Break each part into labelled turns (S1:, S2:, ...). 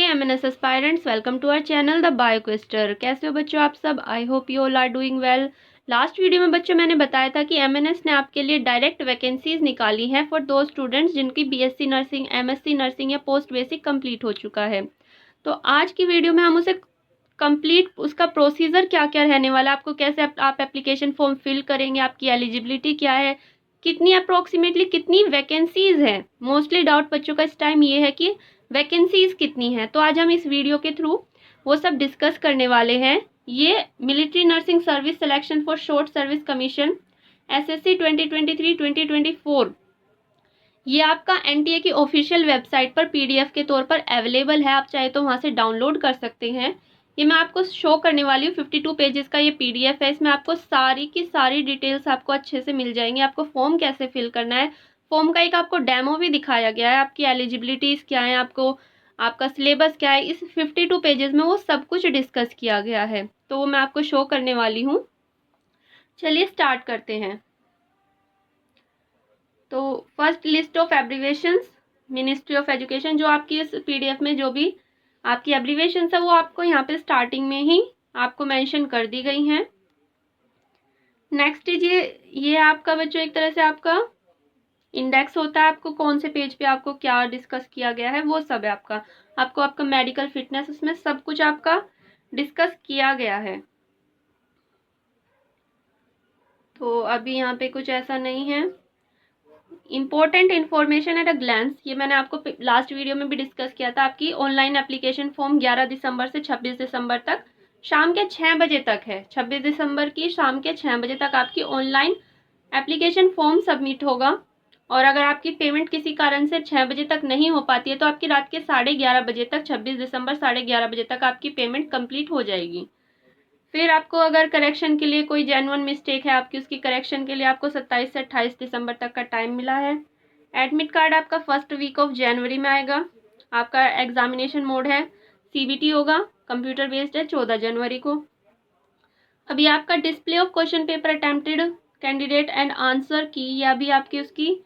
S1: MNS aspirants, welcome to our channel the बायोक्विस्टर। कैसे हो बच्चों आप सब? I hope you all are doing well. Last video में बच्चों मैंने बताया था कि MNS ने आपके लिए डायरेक्ट वैकेंसीज निकाली हैं फॉर दो स्टूडेंट्स जिनकी BSc नर्सिंग, MSc नर्सिंग या पोस्ट बेसिक कंप्लीट हो चुका है। तो आज की वीडियो में हम उसे कंप्लीट उसका प्रोसीजर क्या क्या रहने वाला है, आपको कैसे आप एप्लीकेशन फॉर्म फिल करेंगे, आपकी एलिजिबिलिटी क्या है, कितनी अप्रोक्सीमेटली कितनी वैकेंसीज हैं। मोस्टली डाउट बच्चों का इस टाइम ये है कि वैकेंसीज कितनी हैं। तो आज हम इस वीडियो के थ्रू वो सब डिस्कस करने वाले हैं। ये military nursing service selection for short service commission SSC 2023-2024 ये आपका NTA की ऑफिशियल वेबसाइट पर PDF के तौर पर अवेलेबल है। आप चाहे तो वहाँ से डाउनलोड कर सकते हैं। ये मैं आपको शो करने वाली हूँ। 52 पेजेस का ये PDF है। इसमें आपको सारी की सारी डिटेल्स आपको अच्छे से मिल जाएंगी। आपको फॉर्म कैसे फिल करना है, फॉर्म का एक आपको डेमो भी दिखाया गया है, आपकी एलिजिबिलिटीज़ क्या है, आपका सिलेबस क्या है। इस 52 पेजेस में वो सब कुछ डिस्कस किया गया है, तो वो मैं आपको शो करने वाली हूँ। चलिए स्टार्ट करते हैं। तो first list of abbreviations, ministry of education, जो आपकी इस PDF में जो भी आपकी एब्रीवेशंस है वो आपको यहाँ पे स्टार्टिंग में ही आपको मेंशन कर दी गई हैं। नेक्स्ट ये आपका बच्चों एक तरह से आपका इंडेक्स होता है। आपको कौन से पेज पे आपको क्या डिस्कस किया गया है वो सब है आपका मेडिकल फिटनेस, उसमें सब कुछ आपका डिस्कस किया गया है। तो अभी यहाँ पे कुछ ऐसा नहीं है। Important information at a glance, ये मैंने आपको लास्ट वीडियो में भी डिस्कस किया था। आपकी ऑनलाइन एप्लीकेशन फॉर्म 11 दिसंबर से 26 दिसंबर तक शाम के 6 बजे तक है। 26 दिसंबर की शाम के 6 बजे तक आपकी ऑनलाइन एप्लीकेशन फॉर्म सबमिट होगा। और अगर आपकी पेमेंट किसी कारण से 6 बजे तक नहीं हो पाती है तो आपकी रात के 11:30 बजे तक, 26 दिसंबर 11:30 बजे तक आपकी पेमेंट कंप्लीट हो जाएगी। फिर आपको अगर करेक्शन के लिए कोई जेन्युइन मिस्टेक है आपकी, उसकी करेक्शन के लिए आपको 27 से 28 दिसंबर तक का टाइम मिला है। एडमिट कार्ड आपका फर्स्ट वीक ऑफ जनवरी में आएगा। आपका एग्जामिनेशन मोड है, CBT होगा, कंप्यूटर बेस्ड है, 14 जनवरी को। अभी आपका display of question paper attempted candidate and answer की, या भी आपकी उसकी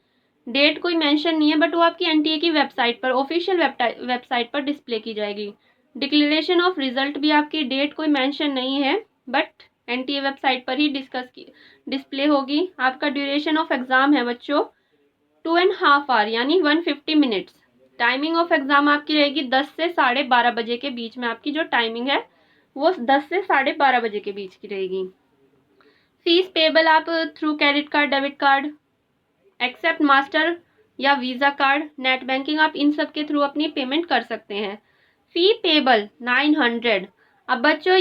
S1: डेट कोई मेंशन नहीं है, बट वो आपकी NTA की वेबसाइट पर, ऑफिशियल वेबसाइट पर डिस्प्ले की जाएगी। डिक्लेरेशन ऑफ रिजल्ट भी आपकी डेट कोई मेंशन नहीं है, बट NTA वेबसाइट पर ही डिस्प्ले होगी। आपका ड्यूरेशन ऑफ एग्जाम है बच्चों 2.5 आवर यानी 150 मिनट्स। टाइमिंग ऑफ एग्जाम आपकी रहेगी 10 से 12:30 बजे के बीच में। आपकी जो टाइमिंग है वो 10 से 12:30 बजे के बीच की रहेगी। फीस पेबल आप through credit card, debit card, accept Master या वीज़ा कार्ड, नेट बैंकिंग, आप इन सब के थ्रू अपनी पेमेंट कर सकते हैं। Fee payable 900। अब बच्चों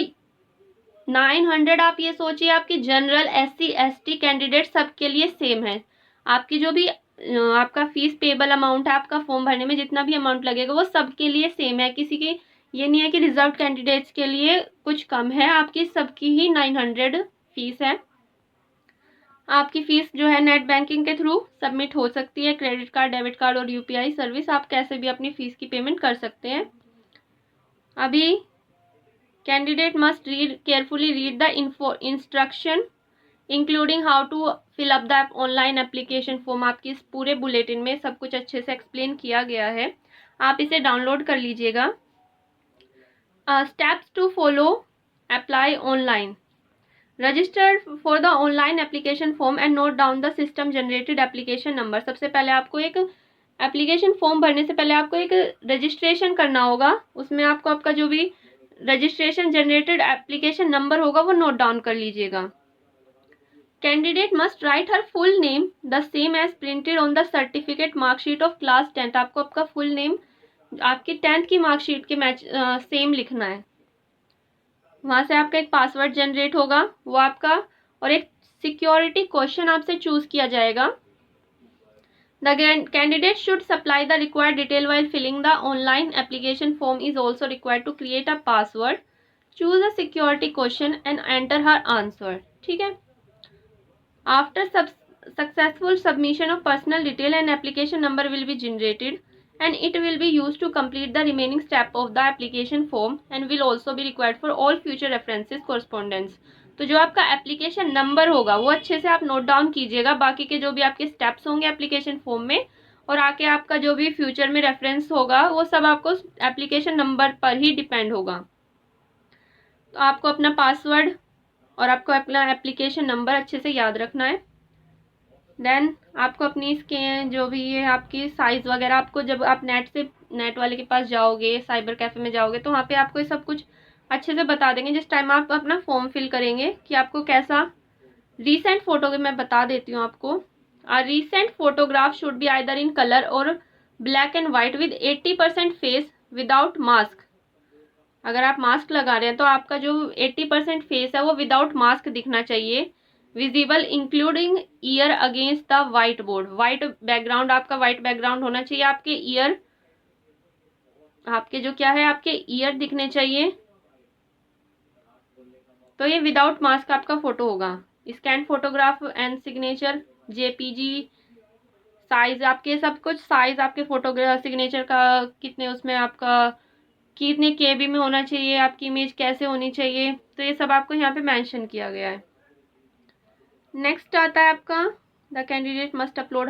S1: 900 आप ये सोचिए आपकी जनरल SC ST कैंडिडेट सबके लिए सेम है। आपकी जो भी आपका फीस पेबल अमाउंट है, आपका फॉर्म भरने में जितना भी अमाउंट लगेगा वो सबके लिए सेम है। किसी की ये नहीं है कि रिजर्व कैंडिडेट्स के लिए कुछ कम है, आपकी सबकी ही 900 फीस है। आपकी फीस जो है नेट बैंकिंग के थ्रू सबमिट हो सकती है। क्रेडिट कार्ड, डेबिट कार्ड और UPI सर्विस, आप कैसे भी अपनी फीस की पेमेंट कर सकते हैं। अभी candidate must carefully read the instruction including how to fill up the online application form. आपकी इस पूरे बुलेटिन में सब कुछ अच्छे से एक्सप्लेन किया गया है, आप इसे डाउनलोड कर लीजिएगा। Steps to follow, apply online, register for the online application form and note down the system generated application number. सबसे पहले आपको एक एप्लीकेशन फॉर्म भरने से पहले आपको एक रजिस्ट्रेशन करना होगा। उसमें आपको आपका जो भी रजिस्ट्रेशन जनरेटेड एप्लीकेशन नंबर होगा वो नोट डाउन कर लीजिएगा। Candidate must write her full name the same as printed on the certificate marksheet of class 10। आपको आपका फुल नेम आपकी 10th की मार्कशीट के मैच सेम लिखना है। वहाँ से आपका एक पासवर्ड जनरेट होगा वो आपका, और एक सिक्योरिटी क्वेश्चन आपसे चूज किया जाएगा। The candidate should supply the required detail while filling the online application form is also required to create a password, choose a security question and enter her answer. ठीक है। After successful submission of personal detail, an application number will be generated and it will be used to complete the remaining step of the application form and will also be required for all future references correspondence। तो जो आपका application number होगा वो अच्छे से आप note down कीजिएगा, बाकी के जो भी आपके स्टेप्स होंगे एप्लीकेशन फॉर्म में और आके आपका जो भी फ्यूचर में रेफरेंस होगा वो सब आपको एप्लीकेशन नंबर पर ही डिपेंड होगा। तो आपको अपना पासवर्ड और आपको अपना एप्लीकेशन नंबर अच्छे से याद रखना है। देन आपको अपनी इसके जो भी ये आपकी साइज़ वगैरह, आपको जब आप नेट वाले के पास जाओगे, साइबर कैफ़े में जाओगे, तो वहाँ पे आपको ये सब कुछ अच्छे से बता देंगे जिस टाइम आप अपना फॉर्म फिल करेंगे कि आपको कैसा रीसेंट फोटो। मैं बता देती हूँ आपको। Recent photograph should be either in colour और black and white with 80% face without mask. अगर आप मास्क लगा रहे हैं तो आपका जो 80% फेस है वो विदाउट मास्क दिखना चाहिए। Visible including year against the white board. White background, आपका वाइट बैकग्राउंड होना चाहिए। आपके ईयर, आपके जो क्या है, आपके ईयर दिखने चाहिए। तो ये विदाउट मास्क आपका फोटो होगा। Scan photograph and signature JPG size, आपके सब कुछ साइज आपके फोटोग्राफ सिग्नेचर का कितने, उसमें आपका कितने केबी में होना चाहिए, आपकी इमेज कैसे होनी चाहिए, तो ये सब आपको यहाँ पे मेंशन किया गया है। नेक्स्ट आता है आपका the candidate must upload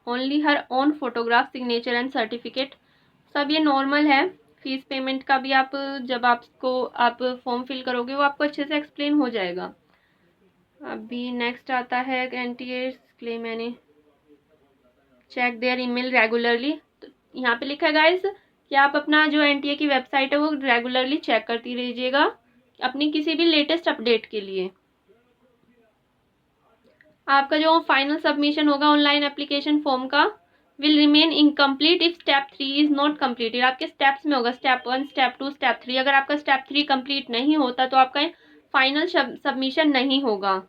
S1: only her own photograph signature and certificate. सब ये नॉर्मल है। फीस पेमेंट का भी आप जब आप फॉर्म फिल करोगे वो आपको अच्छे से एक्सप्लेन हो जाएगा। अभी नेक्स्ट आता है candidates claim any check their email regularly. तो यहाँ पे लिखा है गाइस कि आप अपना जो एनटीए की वेबसाइट है वो रेगुलरली चेक करती रहिएगा अपनी किसी भी लेटेस्ट अपडेट के लिए। आपका जो फाइनल सबमिशन होगा ऑनलाइन एप्लीकेशन फॉर्म का will remain incomplete if step 3 is not completed. आपके स्टेप्स में होगा स्टेप 1, स्टेप 2, स्टेप 3। अगर आपका स्टेप 3 कंप्लीट नहीं होता तो आपका फाइनल सबमिशन नहीं होगा।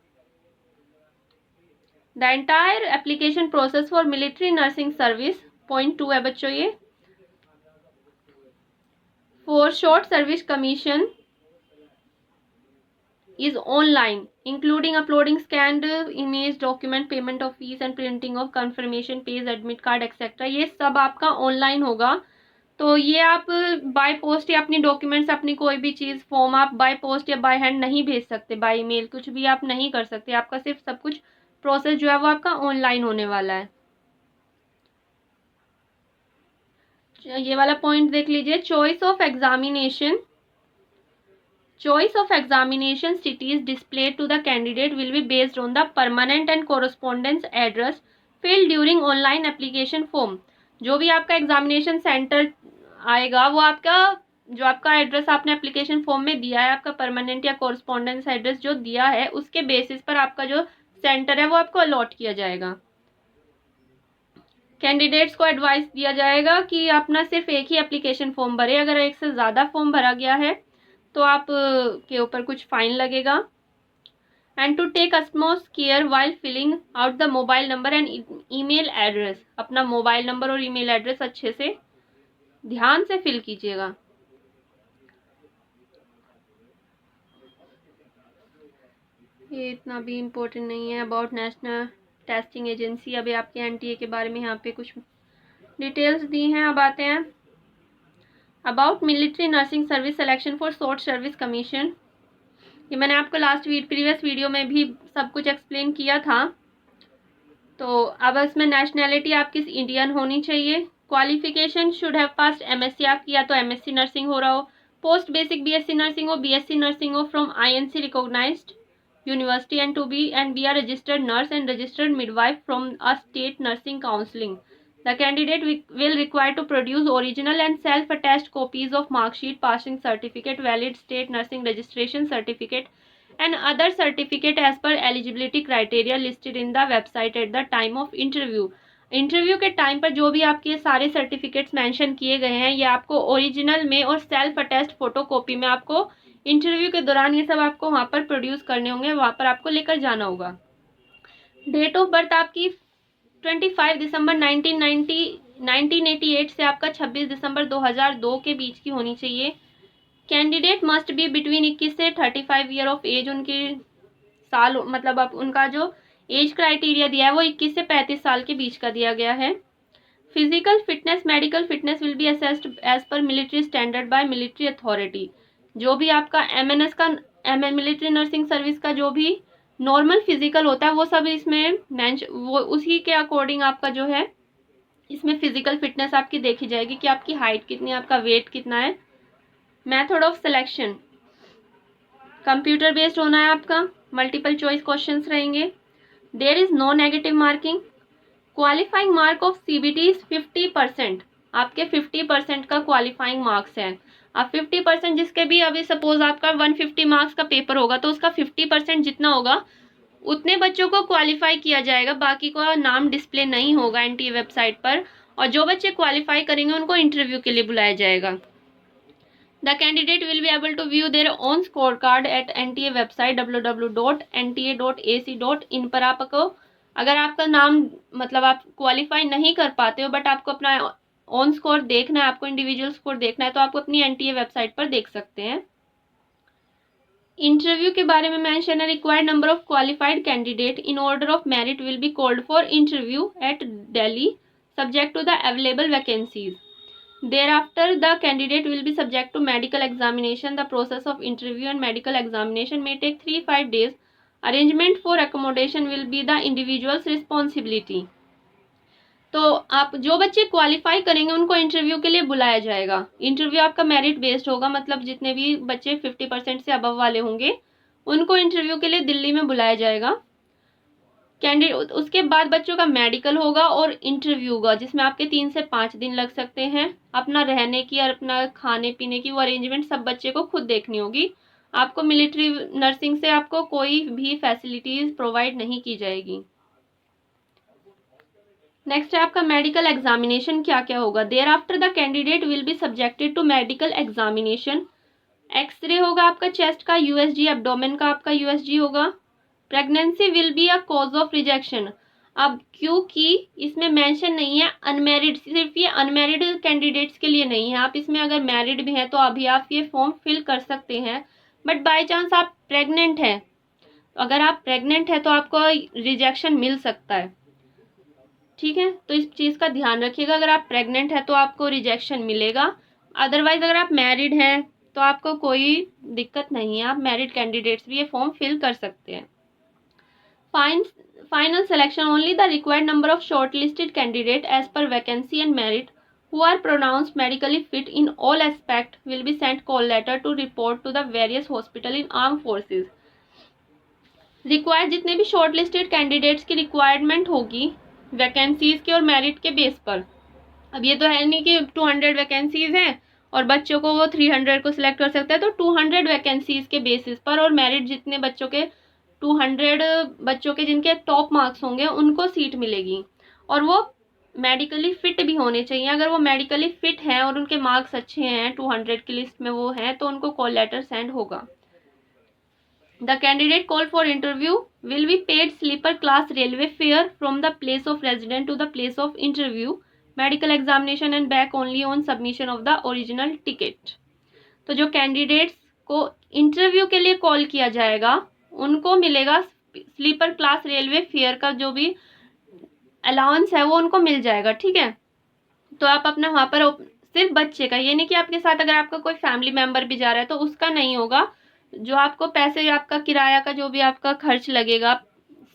S1: The entire application process for military nursing service, point 2 है बच्चों ये, for short service commission is online including uploading scanned image document, payment of fees and printing of confirmation page, admit card etc. ये सब आपका online होगा। तो ये आप बाय पोस्ट या अपनी डॉक्यूमेंट्स, अपनी कोई भी चीज़ फॉर्म आप बाय पोस्ट या बाय हैंड नहीं भेज सकते, बाय ईमेल कुछ भी आप नहीं कर सकते। आपका सिर्फ सब कुछ प्रोसेस जो है वो आपका ऑनलाइन होने वाला है। ये वाला पॉइंट देख लीजिए, choice of examination. Choice of examination cities displayed to the candidate will be based on the permanent and correspondence address filled during online application form। जो भी आपका एग्जामिनेशन सेंटर आएगा वो आपका जो आपका एड्रेस आपने एप्लीकेशन फॉर्म में दिया है, आपका परमानेंट या कॉरस्पॉन्डेंस एड्रेस जो दिया है उसके बेसिस पर आपका जो सेंटर है वो आपको अलॉट किया जाएगा। कैंडिडेट्स को एडवाइस दिया जाएगा कि अपना सिर्फ एक ही एप्लीकेशन फॉर्म भरे। अगर एक से ज़्यादा फॉर्म भरा गया है तो आप के ऊपर कुछ फाइन लगेगा। And to take utmost care while filling out the mobile number and email address. अपना मोबाइल नंबर और ईमेल एड्रेस अच्छे से ध्यान से फिल कीजिएगा। ये इतना भी इम्पोर्टेंट नहीं है। अबाउट नेशनल टेस्टिंग एजेंसी, अभी आपके एनटीए के बारे में यहाँ पे कुछ डिटेल्स दी हैं। अब आते हैं about military nursing service selection for short service commission. ये मैंने आपको प्रीवियस वीडियो में भी सब कुछ एक्सप्लेन किया था। तो अब इसमें नेशनैलिटी आपकी इंडियन होनी चाहिए। Qualification should have passed MSc आप किया तो एमएससी नर्सिंग हो रहा हो, पोस्ट बेसिक बीएससी नर्सिंग हो, बीएससी नर्सिंग हो from INC recognised university and be are registered nurse and registered midwife from a state nursing counselling. The candidate will require to produce original and self-attached copies of mark sheet, passing certificate, valid state nursing registration certificate, and other certificate as per eligibility criteria listed in the website at the time of interview। Interview के time पर जो भी आपके सारे certificates mention किए गए हैं ये आपको ओरिजिनल में और सेल्फ अटैच्ड फोटो कॉपी में आपको इंटरव्यू के दौरान ये सब आपको वहाँ पर प्रोड्यूस करने होंगे, वहाँ पर आपको लेकर जाना होगा। डेट ऑफ बर्थ आपकी 25 दिसंबर 1988 से आपका 26 दिसंबर 2002 के बीच की होनी चाहिए। कैंडिडेट मस्ट बी बिटवीन 21 से 35 ईयर ऑफ एज। उनके साल मतलब अब उनका जो एज क्राइटेरिया दिया है वो 21 से 35 साल के बीच का दिया गया है। Physical fitness, medical fitness will be assessed as per military standard by military authority. जो भी आपका एमएनएस का मिलिट्री नर्सिंग सर्विस का जो भी नॉर्मल फिजिकल होता है वो सब इसमें वो उसी के अकॉर्डिंग आपका जो है इसमें फिजिकल फिटनेस आपकी देखी जाएगी कि आपकी हाइट कितनी है, आपका वेट कितना है। Method of selection computer based होना है आपका, मल्टीपल चॉइस क्वेश्चंस रहेंगे। There is no negative marking. Qualifying mark of CBT is 50%। आपके 50% का क्वालिफाइंग मार्क्स है। अब 50% जिसके भी, अभी सपोज आपका 150 मार्क्स का पेपर होगा तो उसका 50% जितना होगा उतने बच्चों को क्वालिफाई किया जाएगा, बाकी का नाम डिस्प्ले नहीं होगा एनटीए वेबसाइट पर। और जो बच्चे क्वालिफाई करेंगे उनको इंटरव्यू के लिए बुलाया जाएगा। The candidate will be able to view their own scorecard at NTA website www.nta.ac.in पर आपको, अगर आपका नाम मतलब आप क्वालिफाई नहीं कर पाते हो बट आपको अपना ऑन स्कोर देखना है, आपको इंडिविजुअल स्कोर देखना है, तो आपको अपनी एनटीए वेबसाइट पर देख सकते हैं। इंटरव्यू के बारे में मेंशन है, required number of qualified candidate in order of merit will be called for interview at Delhi subject to the available vacancies. Thereafter, the candidate will be subject to medical examination. The process of interview and medical examination may take 3-5 days. Arrangement for accommodation will be the individual's responsibility. तो आप जो बच्चे qualify करेंगे उनको interview के लिए बुलाया जाएगा। इंटरव्यू आपका मेरिट बेस्ड होगा, मतलब जितने भी बच्चे 50% से अबव वाले होंगे उनको इंटरव्यू के लिए दिल्ली में बुलाया जाएगा। कैंडिडेट उसके बाद बच्चों का मेडिकल होगा और इंटरव्यू होगा, जिसमें आपके 3 से 5 दिन लग सकते हैं। अपना रहने की और अपना खाने पीने की वो अरेंजमेंट सब बच्चे को खुद देखनी होगी। आपको मिलिट्री नर्सिंग से आपको कोई भी फैसिलिटीज प्रोवाइड नहीं की जाएगी। नेक्स्ट है आपका मेडिकल एग्जामिनेशन क्या क्या होगा। Thereafter the candidate will be subjected to medical examination. X-ray होगा आपका चेस्ट का यूएसजी, एब्डोमेन का आपका यूएसजी होगा। Pregnancy will be a cause of rejection. अब क्योंकि इसमें मेंशन नहीं है अनमैरिड, सिर्फ ये अनमैरिड कैंडिडेट्स के लिए नहीं है, आप इसमें अगर मैरिड भी हैं तो अभी आप ये फॉर्म फिल कर सकते हैं। बट बाय चांस आप प्रेग्नेंट हैं, अगर आप प्रेग्नेंट हैं तो आपको रिजेक्शन मिल सकता है, ठीक है। तो इस चीज़ का ध्यान रखिएगा, अगर आप प्रेग्नेंट हैं तो आपको रिजेक्शन मिलेगा। अदरवाइज अगर आप मैरिड हैं तो आपको कोई दिक्कत नहीं है, आप मैरिड कैंडिडेट्स भी ये फॉर्म फिल कर सकते हैं। Final selection only the required number of shortlisted candidate as per vacancy and merit who are pronounced medically fit in all aspect will be sent call letter to report to the various hospital in armed forces. Required जितने भी shortlisted candidates की requirement होगी vacancies के और merit के base पर। अब ये तो है नहीं कि 200 वैकेंसीज हैं और बच्चों को वो 300 को सिलेक्ट कर सकता है, तो 200 वैकेंसीज के बेसिस पर और मेरिट जितने बच्चों के 200 बच्चों के जिनके टॉप मार्क्स होंगे उनको सीट मिलेगी। और वो मेडिकली फिट भी होने चाहिए। अगर वो मेडिकली फिट हैं और उनके मार्क्स अच्छे हैं, 200 की लिस्ट में वो हैं, तो उनको कॉल लेटर सेंड होगा। The candidate call for interview will be paid sleeper class railway fare from the place of resident to the place of interview, medical examination and back only on submission of the original ticket. तो जो candidates को interview के लिए call किया जाएगा उनको मिलेगा sleeper class railway fair का जो भी अलाउंस है वो उनको मिल जाएगा, ठीक है। तो आप अपना वहाँ पर सिर्फ बच्चे का, ये नहीं कि आपके साथ अगर आपका कोई फैमिली मेंबर भी जा रहा है तो उसका नहीं होगा। जो आपको पैसे, आपका किराया का जो भी आपका खर्च लगेगा,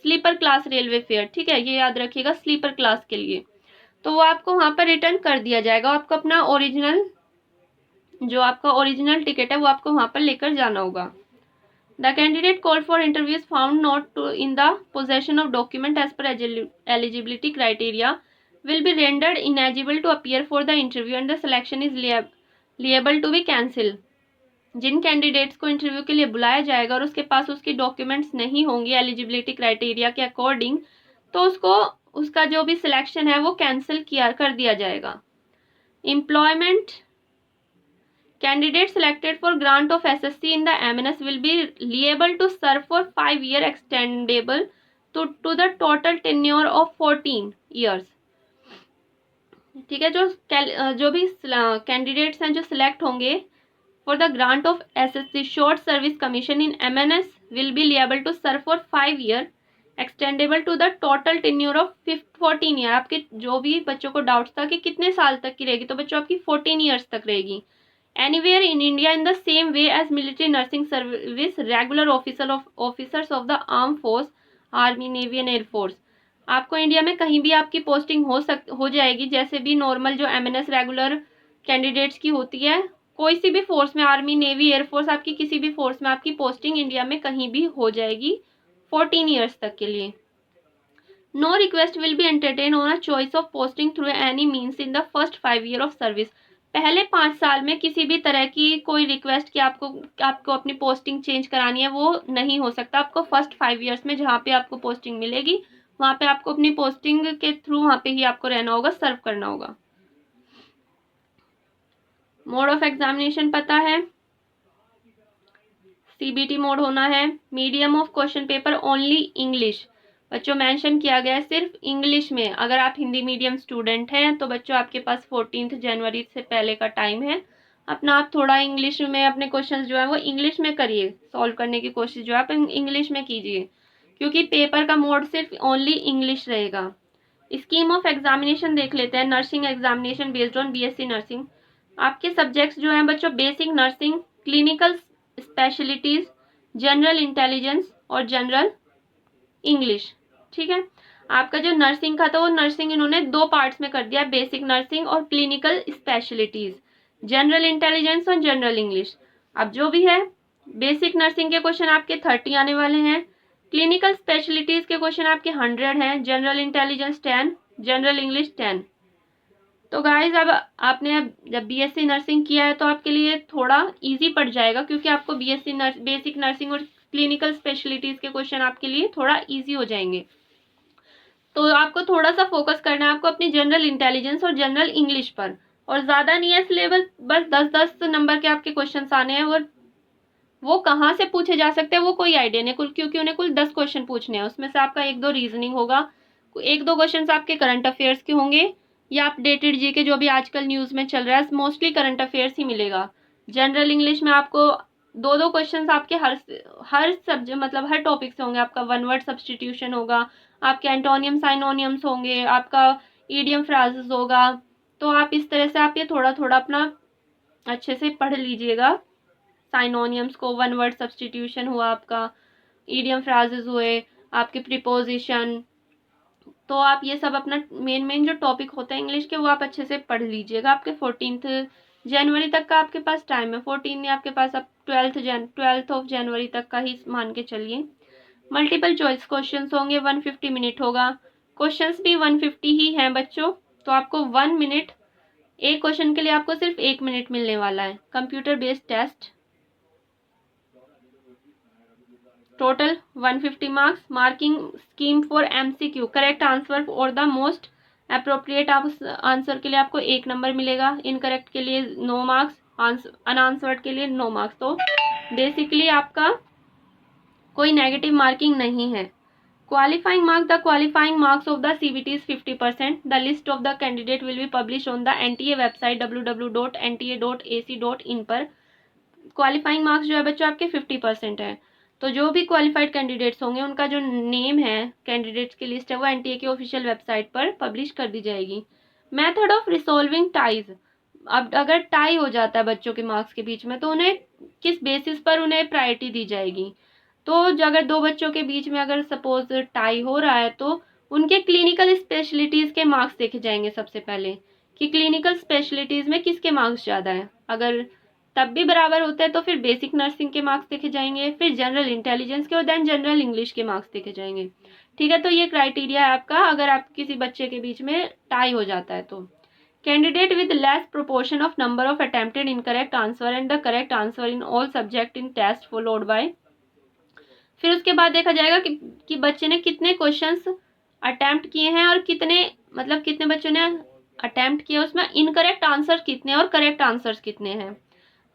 S1: स्लीपर क्लास रेलवे फेयर, ठीक है, ये याद रखिएगा स्लीपर क्लास के लिए, तो वो आपको वहाँ पर रिटर्न कर दिया जाएगा। आपको अपना ओरिजिनल, जो आपका ओरिजिनल टिकट है वो आपको वहाँ पर लेकर जाना होगा। The candidate called for interview is found not to in the possession of document as per eligibility criteria will be rendered ineligible to appear for the interview and the selection is liable to be cancelled. जिन candidates को interview के लिए बुलाया जाएगा और उसके पास उसकी documents नहीं होंगे एलिजिबिलिटी क्राइटेरिया के अकॉर्डिंग, तो उसको उसका जो भी सिलेक्शन है वो कैंसिल कर दिया जाएगा। Employment Candidates selected for grant of SSC in the MNS will be liable to serve for 5 year extendable to the total tenure of 14 years. ठीक है, जो भी कैंडिडेट्स हैं जो सिलेक्ट होंगे for the grant of SSC short service commission in MNS will be liable to serve for 5 year extendable to the total tenure of 14 year. आपके जो भी बच्चों को डाउट्स था कि कितने साल तक की रहेगी, तो बच्चों आपकी 14 years तक रहेगी। Anywhere in India in the same way as military nursing service regular officers of the armed force, army, navy and air force. आपको इंडिया में कहीं भी आपकी पोस्टिंग हो जाएगी, जैसे भी नॉर्मल जो एमएनएस रेगुलर कैंडिडेट्स की होती है। कोई सी भी फोर्स में, आर्मी, नेवी, एयरफोर्स, आपकी किसी भी फोर्स में आपकी पोस्टिंग इंडिया में कहीं भी हो जाएगी 14 ईयर्स तक के लिए। No request will be entertain on a choice of posting through any means in the first 5 year of service. पहले 5 साल में किसी भी तरह की कोई रिक्वेस्ट कि आपको अपनी पोस्टिंग चेंज करानी है, वो नहीं हो सकता। आपको फर्स्ट 5 ईयर्स में जहाँ पे आपको पोस्टिंग मिलेगी वहाँ पे आपको अपनी पोस्टिंग के थ्रू वहाँ पे ही आपको रहना होगा, सर्व करना होगा। मोड ऑफ एग्जामिनेशन पता है, सीबीटी मोड होना है। Medium of question paper only English. बच्चों मेंशन किया गया है सिर्फ इंग्लिश में। अगर आप हिंदी मीडियम स्टूडेंट हैं तो बच्चों आपके पास 14 जनवरी से पहले का टाइम है। अपना आप थोड़ा इंग्लिश में अपने क्वेश्चंस जो है वो इंग्लिश में करिए, सॉल्व करने की कोशिश जो है आप इंग्लिश में कीजिए, क्योंकि पेपर का मोड सिर्फ ओनली इंग्लिश रहेगा। स्कीम ऑफ एग्जामिनेशन देख लेते हैं। Nursing examination based on BSc nursing. आपके सब्जेक्ट्स जो हैं बच्चों, basic nursing, clinical specialities, general intelligence और जनरल इंग्लिश। ठीक है, आपका जो नर्सिंग का था वो नर्सिंग इन्होंने 2 पार्ट्स में कर दिया, बेसिक नर्सिंग और क्लिनिकल स्पेशलिटीज, जनरल इंटेलिजेंस और जनरल इंग्लिश। अब जो भी है, बेसिक नर्सिंग के क्वेश्चन आपके 30 आने वाले हैं, क्लिनिकल स्पेशलिटीज के क्वेश्चन आपके 100 हैं, जनरल इंटेलिजेंस 10, जनरल इंग्लिश 10। तो गाइज अब आपने जब बीएससी नर्सिंग किया है तो आपके लिए थोड़ा इजी पड़ जाएगा, क्योंकि आपको बेसिक नर्सिंग और क्लिनिकल स्पेशलिटीज के क्वेश्चन आपके लिए थोड़ा इजी हो जाएंगे। तो आपको थोड़ा सा फोकस करना है आपको अपनी जनरल इंटेलिजेंस और जनरल इंग्लिश पर, और ज़्यादा नहीं है सिलेबस, बस 10-10 नंबर के आपके क्वेश्चन आने हैं। और वो कहाँ से पूछे जा सकते हैं वो कोई आइडिया नहीं, क्योंकि उन्हें कुल 10 क्वेश्चन पूछने हैं। उसमें से आपका 1-2 रीजनिंग होगा, 1-2 क्वेश्चन आपके करंट अफेयर्स के होंगे या अपडेटेड जी के जो भी आजकल न्यूज़ में चल रहा है, मोस्टली करंट अफेयर्स ही मिलेगा। जनरल इंग्लिश में आपको 2-2 क्वेश्चन आपके हर सब्जेक्ट मतलब हर टॉपिक से होंगे। आपका 1 वर्ड सब्सटीट्यूशन होगा, आपके एंटोनियम साइनोनियम्स होंगे, आपका ईडियम फ्राजेस होगा। तो आप इस तरह से आप ये थोड़ा थोड़ा अपना अच्छे से पढ़ लीजिएगा। साइनोनियम्स को, 1 वर्ड सब्सटीट्यूशन हुआ आपका, ईडियम फ्राजेस हुए, आपके प्रीपोजिशन। तो आप ये सब अपना मेन जो टॉपिक होता है इंग्लिश के वो आप अच्छे से पढ़ लीजिएगा। आपके 14 जनवरी तक का आपके पास टाइम है। 14 नहीं, आपके पास अब 12 ऑफ जनवरी तक का ही मान के चलिए। मल्टीपल चॉइस क्वेश्चंस होंगे, 150 मिनट होगा। क्वेश्चंस भी 150 ही हैं बच्चों। तो आपको 1 मिनट, एक क्वेश्चन के लिए आपको सिर्फ 1 मिनट मिलने वाला है। Computer based test, total 150 marks. Marking scheme for MCQ, correct answer और द मोस्ट अप्रोप्रिएट आंसर के लिए आपको 1 नंबर मिलेगा, इनकरेक्ट के लिए 9 मार्क्स, अनआंसर्ड के लिए 9 मार्क्स। तो बेसिकली आपका कोई नेगेटिव मार्किंग नहीं है। Qualifying marks, the qualifying marks of the CBT is 50%। The list of the candidate will be publish on the NTA website www.nta.ac.in पर। क्वालिफाइंग मार्क्स जो है बच्चों आपके 50% है। तो जो भी क्वालिफाइड कैंडिडेट्स होंगे उनका जो नेम है, कैंडिडेट्स की लिस्ट है, वो एनटीए की ऑफिशियल वेबसाइट पर पब्लिश कर दी जाएगी। मेथड ऑफ रिसॉल्विंग टाइज, अब अगर टाई हो जाता है बच्चों के मार्क्स के बीच में तो उन्हें किस बेसिस पर उन्हें प्रायोरिटी दी जाएगी। तो अगर 2 बच्चों के बीच में अगर सपोज टाई हो रहा है तो उनके क्लिनिकल स्पेशलिटीज़ के मार्क्स देखे जाएंगे सबसे पहले, कि क्लिनिकल स्पेशलिटीज़ में किसके मार्क्स ज़्यादा है। अगर तब भी बराबर होता है तो फिर बेसिक नर्सिंग के मार्क्स देखे जाएंगे, फिर जनरल इंटेलिजेंस के और देन जनरल इंग्लिश के मार्क्स देखे जाएंगे। ठीक है, तो ये क्राइटेरिया है आपका अगर आप किसी बच्चे के बीच में टाई हो जाता है तो। Candidate with less proportion of number of attempted incorrect answer and the correct answer in all subject in test followed by. फिर उसके बाद देखा जाएगा कि बच्चे ने कितने क्वेश्चंस अटेम्प्ट किए हैं और कितने बच्चों ने अटेम्प्ट किया, उसमें इनकरेक्ट आंसर कितने और करेक्ट आंसर्स कितने हैं।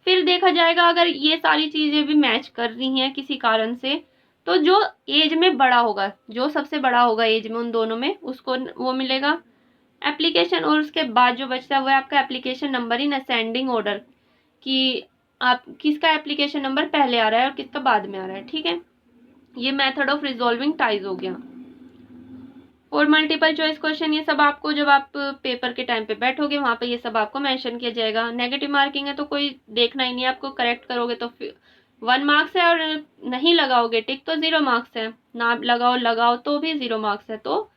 S1: फिर देखा जाएगा अगर ये सारी चीज़ें भी मैच कर रही हैं किसी कारण से, तो जो एज में बड़ा होगा, जो सबसे बड़ा होगा एज में उन दोनों में, उसको वो मिलेगा एप्लीकेशन। और उसके बाद जो बचता है वो है आपका application number in ascending order, कि आप किसका एप्लीकेशन नंबर पहले आ रहा है और किसका बाद में आ रहा है। ठीक है, ये मेथड ऑफ रिजॉल्विंग टाइज हो गया। और मल्टीपल चॉइस क्वेश्चन ये सब आपको जब आप पेपर के टाइम पे बैठोगे वहाँ पे ये सब आपको मेंशन किया जाएगा। नेगेटिव मार्किंग है तो कोई देखना ही नहीं है, आपको करेक्ट करोगे तो 1 मार्क्स है और नहीं लगाओगे टिक तो 0 मार्क्स है, ना लगाओ तो भी 0 मार्क्स है। तो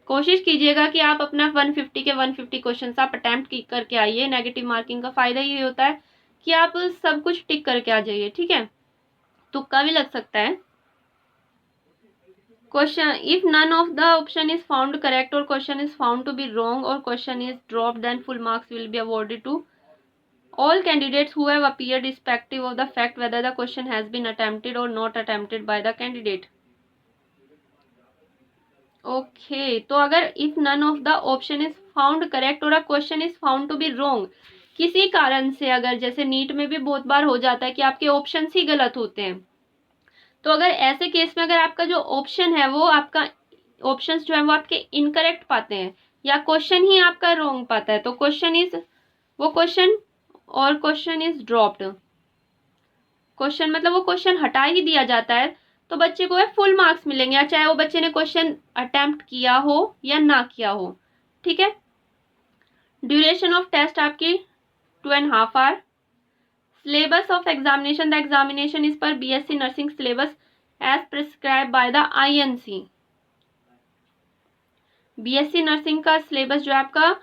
S1: कोशिश कीजिएगा कि आप अपना 150 के 150 क्वेश्चन आप अटैम्प्ट करके आइए। नेगेटिव मार्किंग का फ़ायदा ये होता है कि आप सब कुछ टिक करके आ जाइए, ठीक है। तुक्का भी लग सकता है। Question, if none of the option is found correct और question is found to be wrong और question is dropped, then full marks will be awarded to all candidates who have appeared irrespective of the fact whether the question has been attempted or not attempted by the candidate. Okay, तो अगर if none of the option is found correct और a question is found to be wrong, किसी कारण से, अगर जैसे NEET में भी बहुत बार हो जाता है कि आपके ऑप्शन ही गलत होते हैं, तो अगर ऐसे केस में अगर आपका जो ऑप्शन है वो आपका ऑप्शंस जो है वो आपके इनकरेक्ट पाते हैं या क्वेश्चन ही आपका रॉन्ग पाता है, तो क्वेश्चन इज वो क्वेश्चन और क्वेश्चन इज ड्रॉप्ड, क्वेश्चन मतलब वो क्वेश्चन हटा ही दिया जाता है, तो बच्चे को फुल मार्क्स मिलेंगे, या चाहे वो बच्चे ने क्वेश्चन अटेम्प्ट किया हो या ना किया हो, ठीक है। ड्यूरेशन ऑफ टेस्ट आपकी 2.5 hour. Syllabus of examination, the examination is per BSc nursing syllabus as prescribe by the INC. BSc nursing का सिलेबस जो आपका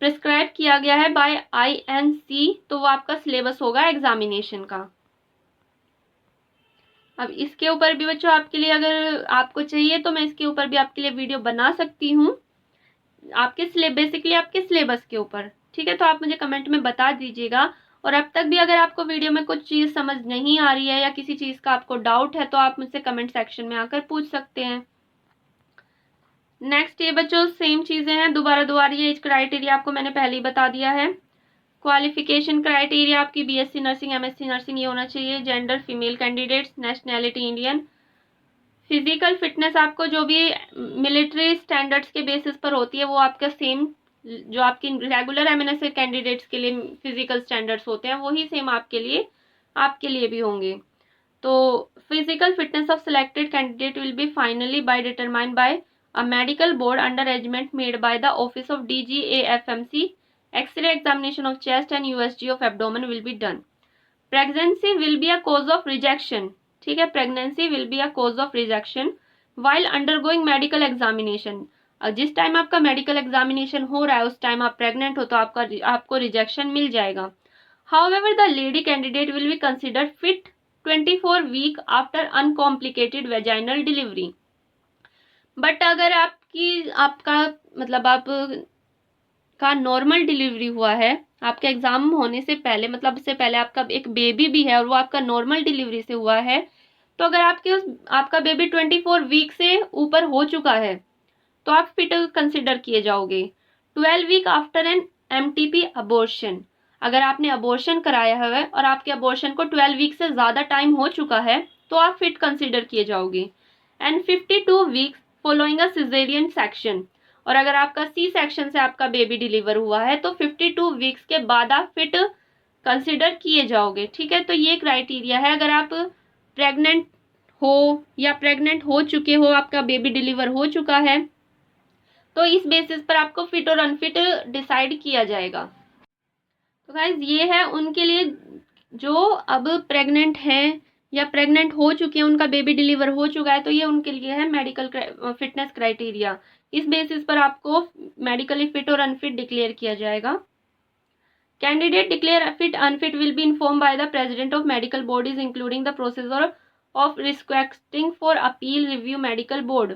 S1: प्रिस्क्राइब किया गया है बाय आईएनसी, तो वो आपका सिलेबस होगा एग्जामिनेशन का। अब इसके ऊपर भी बच्चों आपके लिए अगर आपको चाहिए तो मैं इसके ऊपर भी आपके लिए वीडियो बना सकती हूँ, आपके बेसिकली आपके सिलेबस के ऊपर, ठीक है। तो आप मुझे कमेंट में बता दीजिएगा, और अब तक भी अगर आपको वीडियो में कुछ चीज़ समझ नहीं आ रही है या किसी चीज़ का आपको डाउट है तो आप मुझसे कमेंट सेक्शन में आकर पूछ सकते हैं। नेक्स्ट ये बच्चों सेम चीज़ें हैं, दोबारा ये एज क्राइटेरिया आपको मैंने पहले ही बता दिया है। क्वालिफिकेशन क्राइटेरिया आपकी बीएससी नर्सिंग, एमएससी नर्सिंग ये होना चाहिए। Gender female candidates, nationality Indian. Physical fitness आपको जो भी मिलिट्री स्टैंडर्ड्स के बेसिस पर होती है वो आपका सेम, जो आपकी रेगुलर एमएनएस कैंडिडेट्स के लिए फिजिकल स्टैंडर्ड्स होते हैं वही सेम आपके लिए भी होंगे। तो physical fitness of selected candidate will be finally by determined by a medical board under arrangement made by the office of DGAFMC. X-ray examination of chest and USG of abdomen will be done. Pregnancy will be a cause of rejection, ठीक है। Pregnancy will be a cause of rejection while undergoing medical examination. जिस time आपका medical examination हो रहा है उस time आप pregnant हो तो आपको रिजेक्शन मिल जाएगा। However the lady candidate will be considered fit 24 week after uncomplicated vaginal delivery. But अगर आपका मतलब आप का नॉर्मल डिलीवरी हुआ है, आपके एग्जाम होने से पहले, मतलब इससे पहले आपका एक बेबी भी है और वो आपका नॉर्मल डिलीवरी से हुआ है, तो अगर आपका बेबी 24 वीक से ऊपर हो चुका है तो आप फिट कंसिडर किए जाओगे। 12 week after an MTP abortion, अगर आपने अबॉर्शन कराया है और आपके अबॉर्शन को 12 वीक से ज़्यादा टाइम हो चुका है तो आप फिट कंसिडर किए जाओगे। And 52 weeks following a caesarean section, और अगर आपका C सेक्शन से आपका बेबी डिलीवर हुआ है तो 52 वीक्स के बाद आप फिट कंसिडर किए जाओगे, ठीक है। तो ये क्राइटेरिया है, अगर आप प्रेग्नेंट हो या प्रेग्नेंट हो चुके हो, आपका बेबी डिलीवर हो चुका है, तो इस बेसिस पर आपको फिट और अनफिट डिसाइड किया जाएगा। तो गाइज ये है उनके लिए जो अब प्रेग्नेंट हैं या प्रेग्नेंट हो चुके हैं, उनका बेबी डिलीवर हो चुका है, तो ये उनके लिए है मेडिकल फिटनेस क्राइटेरिया। इस बेसिस पर आपको मेडिकली फिट और अनफिट डिक्लेयर किया जाएगा। Candidate declare fit unfit will be inform by the president of medical bodies including the procedure of requesting for appeal review medical board.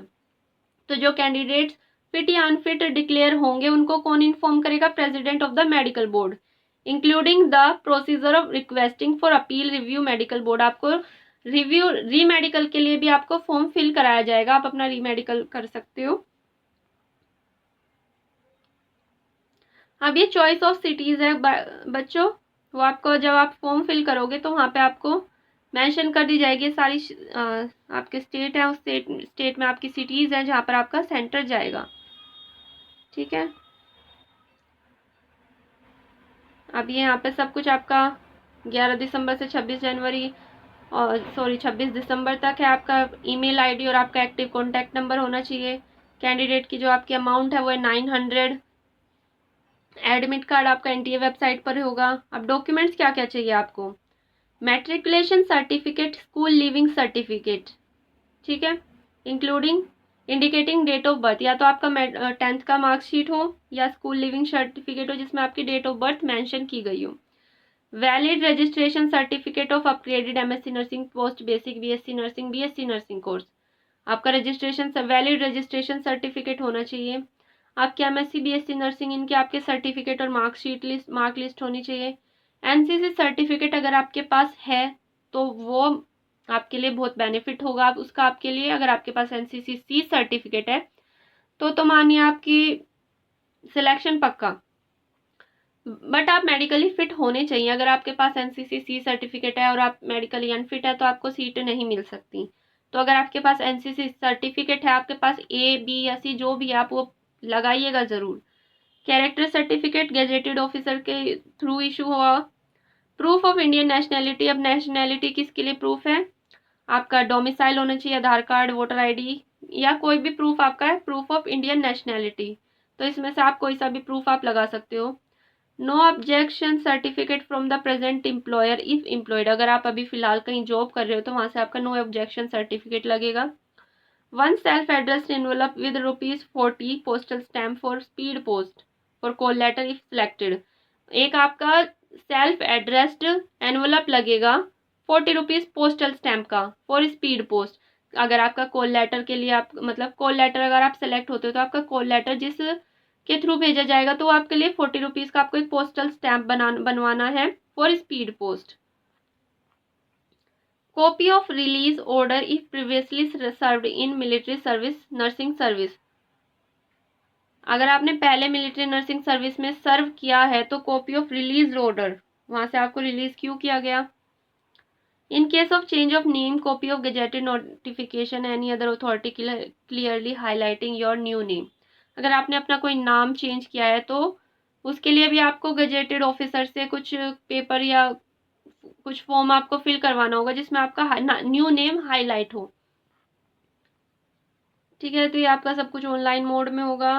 S1: तो जो candidates fit या unfit declare होंगे उनको कौन inform करेगा? President of the medical board including the procedure of requesting for appeal review medical board. आपको री medical के लिए भी आपको फॉर्म फिल कराया जाएगा, आप अपना री मेडिकल कर सकते हो। अब ये चॉइस ऑफ सिटीज़ है बच्चों, वो आपको जब आप फॉर्म फिल करोगे तो वहाँ पे आपको मेंशन कर दी जाएगी सारी आपके स्टेट है, उस स्टेट में आपकी सिटीज़ है जहाँ पर आपका सेंटर जाएगा, ठीक है। अब ये यहाँ पे सब कुछ आपका 11 दिसंबर से 26 जनवरी और 26 दिसंबर तक है। आपका ईमेल आईडी और आपका एक्टिव कॉन्टैक्ट नंबर होना चाहिए। कैंडिडेट की जो आपकी अमाउंट है वो है 900। एडमिट कार्ड आपका NTA वेबसाइट पर होगा। अब डॉक्यूमेंट्स क्या क्या चाहिए आपको? Matriculation certificate, school leaving certificate, ठीक है, including indicating date of birth, या तो आपका 10th का मार्कशीट हो या स्कूल लिविंग सर्टिफिकेट हो जिसमें आपकी डेट ऑफ बर्थ मेंशन की गई हो। Valid registration certificate of upgraded MSc nursing post basic, BSc nursing, BSc nursing course, आपका रजिस्ट्रेशन वैलिड रजिस्ट्रेशन सर्टिफिकेट होना चाहिए। आपके एमएससी बीएससी नर्सिंग इनके आपके सर्टिफिकेट और मार्कशीट लिस्ट मार्क लिस्ट होनी चाहिए। एनसीसी सर्टिफिकेट अगर आपके पास है तो वो आपके लिए बहुत बेनिफिट होगा। आप उसका आपके लिए अगर आपके पास एनसीसी सी सर्टिफिकेट है तो मानिए आपकी सिलेक्शन पक्का, बट आप मेडिकली फिट होने चाहिए। अगर आपके पास एनसीसी सी सर्टिफिकेट है और आप मेडिकली अनफिट है तो आपको सीट नहीं मिल सकती। तो अगर आपके पास एनसीसी सर्टिफिकेट है, आपके पास ए बी या सी जो भी है, आप वो लगाइएगा ज़रूर। कैरेक्टर सर्टिफिकेट गेजेटेड ऑफिसर के थ्रू इशू हुआ। प्रूफ ऑफ इंडियन नेशनैलिटी, अब नेशनैलिटी किसके लिए प्रूफ है? आपका डोमिसाइल होना चाहिए, आधार कार्ड, वोटर आईडी या कोई भी प्रूफ आपका है, प्रूफ ऑफ इंडियन नेशनैलिटी। तो इसमें से आप कोई सा भी प्रूफ आप लगा सकते हो। No objection certificate from the present employer if employed, अगर आप अभी फिलहाल कहीं जॉब कर रहे हो तो वहां से आपका नो ऑब्जेक्शन सर्टिफिकेट लगेगा। One self addressed envelope with ₹40 postal stamp for speed post for call letter if selected, एक आपका सेल्फ एड्रेस्ड एनवेलप लगेगा ₹40 पोस्टल स्टैम्प का फॉर स्पीड पोस्ट। अगर आपका कॉल लेटर के लिए आप मतलब कॉल लेटर अगर आप सेलेक्ट होते हो तो आपका कॉल लेटर जिस के थ्रू भेजा जाएगा तो आपके लिए ₹40 का आपको एक पोस्टल स्टैम्प बनवाना है for speed post. Copy of release order if previously served in military service nursing service, अगर आपने पहले मिलिट्री नर्सिंग सर्विस में सर्व किया है तो कॉपी ऑफ रिलीज ऑर्डर, वहां से आपको रिलीज क्यों किया गया। In case of change of name, copy of gazetted notification any other authority clearly highlighting your new name, अगर आपने अपना कोई नाम चेंज किया है तो उसके लिए भी आपको गेजेटेड ऑफिसर से कुछ पेपर या कुछ फॉर्म आपको फिल करवाना होगा जिसमें आपका न्यू नेम हाईलाइट हो। ठीक है, तो ये आपका सब कुछ ऑनलाइन मोड में होगा।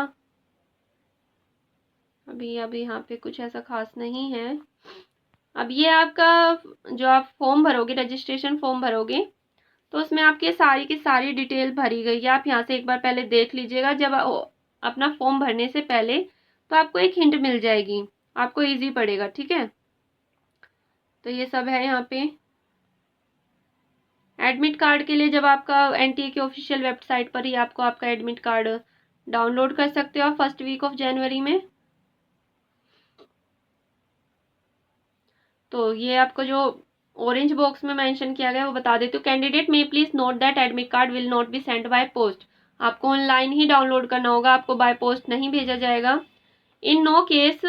S1: अभी यहाँ पे कुछ ऐसा खास नहीं है। अब ये आपका जो आप फॉर्म भरोगे, रजिस्ट्रेशन फॉर्म भरोगे तो उसमें आपकी सारी की सारी डिटेल भरी गई है। आप यहाँ से एक बार पहले देख लीजिएगा जब अपना फॉर्म भरने से पहले, तो आपको एक हिंट मिल जाएगी, आपको इजी पड़ेगा। ठीक है, तो ये सब है यहाँ पे। एडमिट कार्ड के लिए जब आपका एनटीए के ऑफिशियल वेबसाइट पर ही आपको आपका एडमिट कार्ड डाउनलोड कर सकते हो फर्स्ट वीक ऑफ जनवरी में। तो ये आपको जो ऑरेंज बॉक्स में मेंशन किया गया है वो बता देती हूँ। Candidate may please note that admit card will not be sent by post, आपको ऑनलाइन ही डाउनलोड करना होगा, आपको बाय पोस्ट नहीं भेजा जाएगा। In no case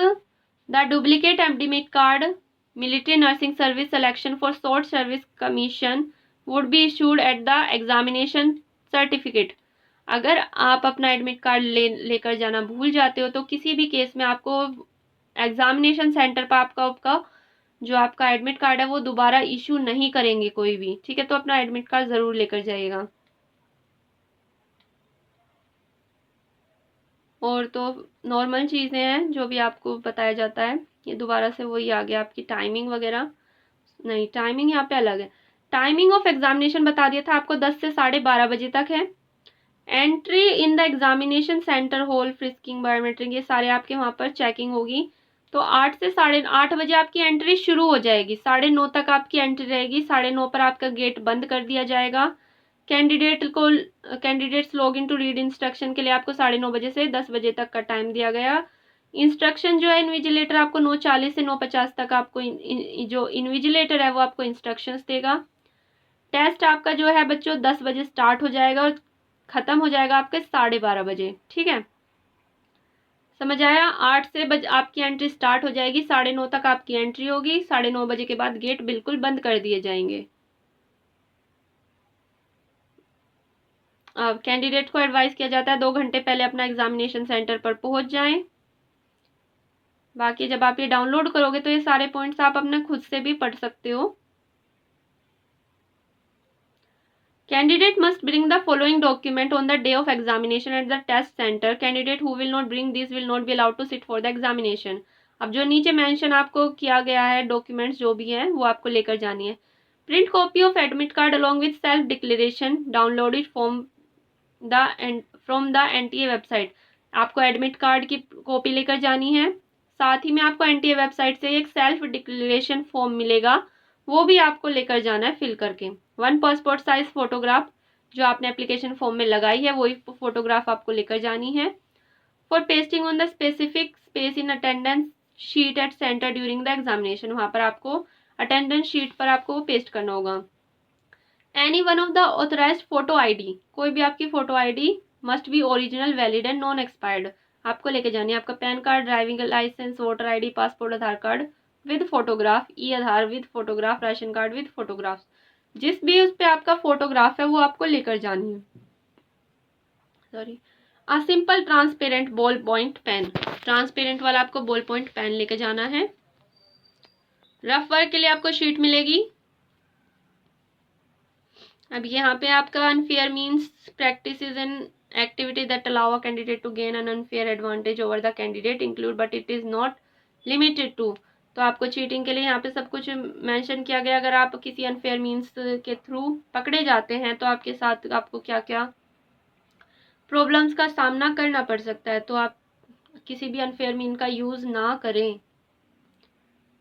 S1: the duplicate admit card military nursing service selection for short service commission would be issued at the examination certificate, अगर आप अपना एडमिट कार्ड लेकर जाना भूल जाते हो तो किसी भी केस में आपको एग्जामिनेशन सेंटर पर आपका जो आपका एडमिट कार्ड है वो दोबारा इशू नहीं करेंगे कोई भी। ठीक है, तो अपना एडमिट कार्ड ज़रूर लेकर जाइएगा। और तो नॉर्मल चीज़ें हैं जो भी आपको बताया जाता है। ये दोबारा से वही आ गया, आपकी टाइमिंग वगैरह नहीं, टाइमिंग यहाँ पे अलग है। टाइमिंग ऑफ एग्जामिनेशन बता दिया था आपको, 10 से 12:30 बजे तक है। Entry in the examination centre, hall, frisking, biometric, ये सारे आपके वहाँ पर चेकिंग होगी। तो 8 से 8:30 बजे आपकी एंट्री शुरू हो जाएगी, 9:30 तक आपकी एंट्री रहेगी, 9:30 पर आपका गेट बंद कर दिया जाएगा। Candidates log in to read instruction के लिए आपको 9:30 बजे से 10 बजे तक का टाइम दिया गया। इंस्ट्रक्शन जो है इन्विजिलेटर आपको 9:40 से 9:50 तक आपको जो इन्विजिलेटर है वो आपको इंस्ट्रक्शंस देगा। टेस्ट आपका जो है बच्चों 10 बजे स्टार्ट हो जाएगा और ख़त्म हो जाएगा आपके 12:30 बजे। ठीक है, समझ आया। 8 से आपकी एंट्री स्टार्ट हो जाएगी, 9:30 तक आपकी एंट्री होगी, 9:30 बजे के बाद गेट बिल्कुल बंद कर दिए जाएंगे। अब कैंडिडेट को एडवाइस किया जाता है 2 घंटे पहले अपना एग्जामिनेशन सेंटर पर पहुंच जाएं। बाकी जब आप ये डाउनलोड करोगे तो ये सारे पॉइंट्स आप अपने खुद से भी पढ़ सकते हो। Candidate must bring the following document on the day of examination at the test center. Candidate who will not bring these will not be allowed to sit for the examination. अब जो नीचे मेंशन आपको किया गया है documents जो भी हैं वो आपको लेकर जानी है। Print copy of admit card along with self declaration, download it from the from the NTA website. आपको एडमिट कार्ड की कॉपी लेकर जानी है। साथ ही में आपको NTA वेबसाइट से एक सेल्फ डिक्लेरेशन फॉर्म मिलेगा, वो भी आपको लेकर जाना है फिल करके। 1 पासपोर्ट साइज फोटोग्राफ जो आपने एप्लीकेशन फॉर्म में लगाई है वही फोटोग्राफ आपको लेकर जानी है। For pasting on the specific space in attendance sheet at centre during the examination, वहाँ पर आपको अटेंडेंस शीट पर आपको पेस्ट करना होगा। Any one of the authorised photo ID, कोई भी आपकी photo ID must be original, valid and non expired, आपको लेके जानी है। आपका PAN card, driving licence, voter ID, passport, Aadhaar card with photograph, Aadhaar with photograph, ration card with photograph, जिस भी उस पे आपका फोटोग्राफ है वो आपको लेकर जानी है। Sorry, a simple transparent ball point pen, transparent वाला आपको बॉल पॉइंट पेन लेके जाना है। रफ वर्क के लिए आपको शीट मिलेगी। अब यहाँ पे आपका unfair means practice is an activity that allow a candidate to gain an unfair advantage over the candidate include but it is not limited to. तो आपको चीटिंग के लिए यहाँ पे सब कुछ मेंशन किया गया। अगर आप किसी अनफेयर मीन्स के थ्रू पकड़े जाते हैं तो आपके साथ आपको क्या क्या प्रॉब्लम्स का सामना करना पड़ सकता है, तो आप किसी भी अनफेयर मीन का यूज़ ना करें,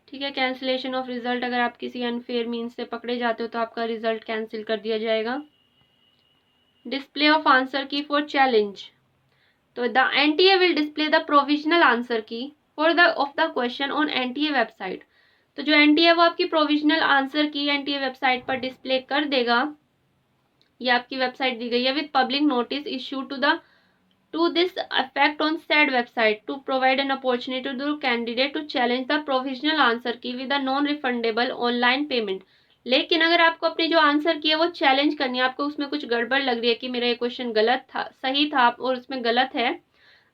S1: ठीक है। कैंसिलेशन ऑफ रिजल्ट, अगर आप किसी अनफेयर मीन्स से पकड़े जाते हो तो आपका रिजल्ट कैंसिल कर दिया जाएगा। Display of answer key for challenge, तो the NTA will display the provisional answer key for the of the question on NTA website. तो जो NTA है वो आपकी provisional answer key NTA website पर डिस्प्ले कर देगा। ये आपकी वेबसाइट दी गई है with public notice issue to this effect on said website to provide an opportunity to the candidate to challenge the provisional answer key with a non-refundable online payment। लेकिन अगर आपको अपनी जो आंसर की है वो चैलेंज करनी है, आपको उसमें कुछ गड़बड़ लग रही है कि मेरा ये क्वेश्चन गलत था, सही था और उसमें गलत है,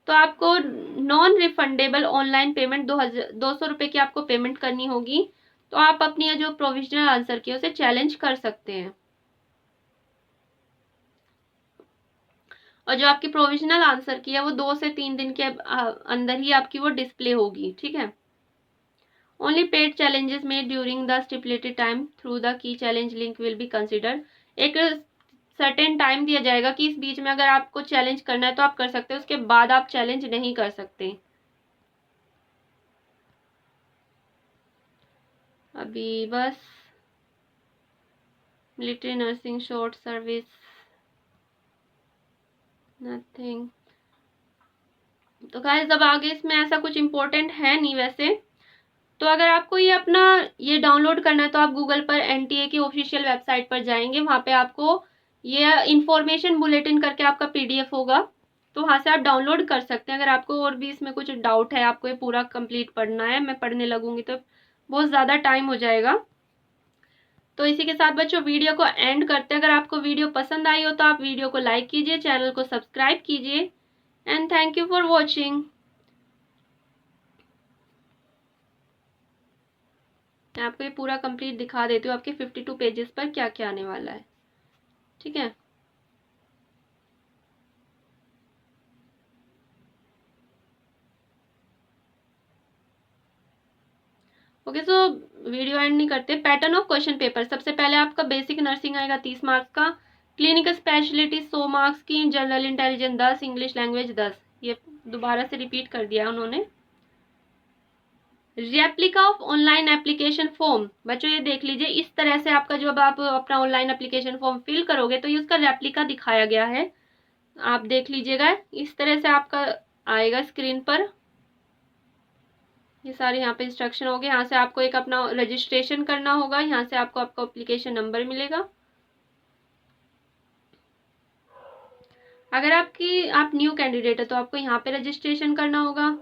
S1: तो आपको नॉन रिफंडेबल ऑनलाइन पेमेंट 200 रुपये की आपको पेमेंट करनी होगी। तो आप अपनी जो प्रोविजनल आंसर की है उसे चैलेंज कर सकते हैं, और जो आपकी प्रोविजनल आंसर की है वो 2 से 3 दिन के अंदर ही आपकी वो डिस्प्ले होगी, ठीक है। Only paid challenges made during the stipulated time through the key challenge link will be considered. एक सर्टेन टाइम दिया जाएगा कि इस बीच में अगर आपको चैलेंज करना है तो आप कर सकते हो, उसके बाद आप चैलेंज नहीं कर सकते। अभी बस military nursing short service nothing. तो गाइस अब आगे इसमें ऐसा कुछ इम्पोर्टेंट है नहीं वैसे। तो अगर आपको ये अपना ये डाउनलोड करना है तो आप गूगल पर NTA की ऑफिशियल वेबसाइट पर जाएंगे, वहाँ पे आपको ये इंफॉर्मेशन बुलेटिन करके आपका PDF होगा, तो वहाँ से आप डाउनलोड कर सकते हैं। अगर आपको और भी इसमें कुछ डाउट है, आपको ये पूरा कंप्लीट पढ़ना है, मैं पढ़ने लगूंगी तो बहुत ज़्यादा टाइम हो जाएगा। तो इसी के साथ बच्चों वीडियो को एंड करते हैं। अगर आपको वीडियो पसंद आई हो तो आप वीडियो को लाइक कीजिए, चैनल को सब्सक्राइब कीजिए, and thank you for watching. मैं आपको ये पूरा कंप्लीट दिखा देती हूँ आपके 52 पेजेस पर क्या क्या आने वाला है, ठीक है। ओके, सो वीडियो एंड नहीं करते। पैटर्न ऑफ क्वेश्चन पेपर, सबसे पहले आपका बेसिक नर्सिंग आएगा 30 मार्क्स का, क्लिनिकल स्पेशलिटी 100 मार्क्स की, जनरल इंटेलिजेंस 10, इंग्लिश लैंग्वेज 10। ये दोबारा से रिपीट कर दिया उन्होंने। Replica of online application form, बच्चों ये देख लीजिए, इस तरह से आपका जब आप अपना ऑनलाइन एप्लीकेशन फॉर्म फिल करोगे तो ये उसका रेप्लिका दिखाया गया है, आप देख लीजिएगा। इस तरह से आपका आएगा स्क्रीन पर, ये सारे यहाँ पे इंस्ट्रक्शन हो गए। यहाँ से आपको एक अपना रजिस्ट्रेशन करना होगा, यहाँ से आपको आपका एप्लीकेशन नंबर मिलेगा। अगर आप न्यू कैंडिडेट है तो आपको यहाँ पे रजिस्ट्रेशन करना होगा।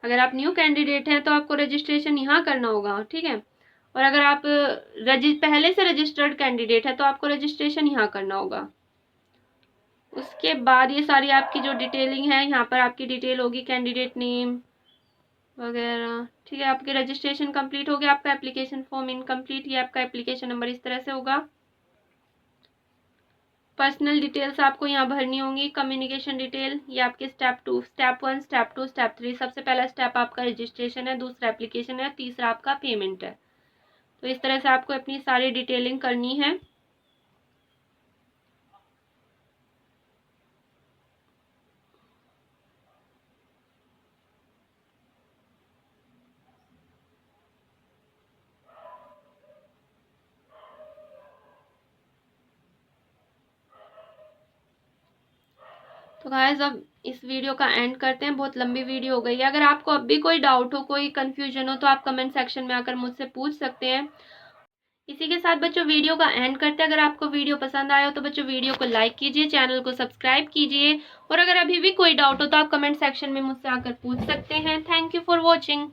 S1: अगर आप न्यू कैंडिडेट हैं तो आपको रजिस्ट्रेशन यहाँ करना होगा, ठीक है। और अगर आप पहले से रजिस्टर्ड कैंडिडेट है तो आपको रजिस्ट्रेशन यहाँ करना होगा। उसके बाद ये सारी आपकी जो डिटेलिंग है, यहाँ पर आपकी डिटेल होगी, कैंडिडेट नेम वगैरह, ठीक है। आपके रजिस्ट्रेशन कंप्लीट हो गया, आपका एप्लीकेशन फॉर्म इनकम्प्लीट, ये आपका एप्लीकेशन नंबर इस तरह से होगा। पर्सनल डिटेल्स आपको यहाँ भरनी होंगी, कम्युनिकेशन डिटेल, ये आपके स्टेप 2, स्टेप 1, स्टेप 2, स्टेप 3। सबसे पहला स्टेप आपका रजिस्ट्रेशन है, दूसरा एप्लीकेशन है, तीसरा आपका पेमेंट है। तो इस तरह से आपको अपनी सारी डिटेलिंग करनी है। तो गाइस अब इस वीडियो का एंड करते हैं, बहुत लंबी वीडियो हो गई है। अगर आपको अब भी कोई डाउट हो, कोई कन्फ्यूजन हो, तो आप कमेंट सेक्शन में आकर मुझसे पूछ सकते हैं। इसी के साथ बच्चों वीडियो का एंड करते हैं। अगर आपको वीडियो पसंद आया हो तो बच्चों वीडियो को लाइक कीजिए, चैनल को सब्सक्राइब कीजिए, और अगर अभी भी कोई डाउट हो तो आप कमेंट सेक्शन में मुझसे आकर पूछ सकते हैं। Thank you for watching.